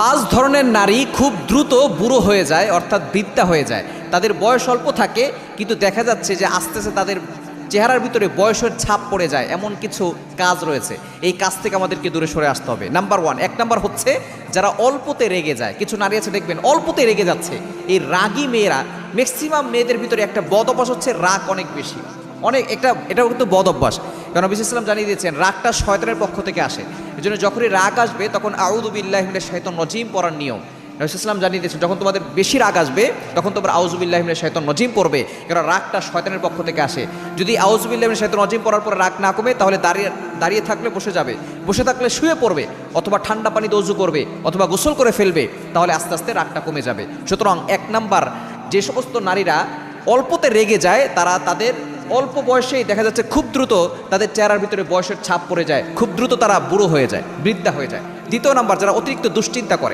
পাঁচ ধরনের নারী খুব দ্রুত বুড়ো হয়ে যায়, অর্থাৎ বৃদ্ধা হয়ে যায়। তাদের বয়স অল্প থাকে, কিন্তু দেখা যাচ্ছে যে আস্তে আস্তে তাদের চেহারার ভিতরে বয়সের ছাপ পড়ে যায়। এমন কিছু কাজ রয়েছে, এই কাজ থেকে আমাদেরকে দূরে সরে আসতে হবে। নাম্বার ওয়ান, এক নাম্বার হচ্ছে যারা অল্পতে রেগে যায়। কিছু নারী আছে দেখবেন অল্পতে রেগে যাচ্ছে। এই রাগী মেয়েরা, ম্যাক্সিমাম মেয়েদের ভিতরে একটা বদ অভ্যাস হচ্ছে রাগ অনেক বেশি, এটাও কিন্তু বদ অভ্যাস। কারণ নবী সাল্লাল্লাহু আলাইহি ওয়াসাল্লাম জানিয়ে দিয়েছেন রাগটা শয়তানের পক্ষ থেকে আসে। এই জন্য যখনই রাগ আসবে তখন আউযু বিল্লাহি মিনাশ শাইতানির রাজিম পড়ার নিয়ম। নবী সাল্লাল্লাহু আলাইহি ওয়াসাল্লাম জানিয়ে দিয়েছেন যখন তোমাদের বেশি রাগ আসবে তখন তোমরা আউযু বিল্লাহি মিনাশ শাইতানির রাজিম পড়বে, কারণ রাগটা শয়তানের পক্ষ থেকে আসে। যদি আউযু বিল্লাহি মিনাশ শাইতানির রাজিম পড়ার পরে রাগ না কমে তাহলে দাঁড়িয়ে থাকলে বসে যাবে, বসে থাকলে শুয়ে পড়বে, অথবা ঠান্ডা পানিতে ওযু করবে, অথবা গোসল করে ফেলবে, তাহলে আস্তে আস্তে রাগটা কমে যাবে। সুতরাং এক নাম্বার, যে সমস্ত নারীরা অল্পতে রেগে যায় তারা তাদের অল্প বয়সেই দেখা যাচ্ছে খুব দ্রুত তাদের চেহারার ভিতরে বয়সের ছাপ পড়ে যায়, খুব দ্রুত তারা বুড়ো হয়ে যায়, বৃদ্ধা হয়ে যায়। দ্বিতীয় নাম্বার, যারা অতিরিক্ত দুশ্চিন্তা করে।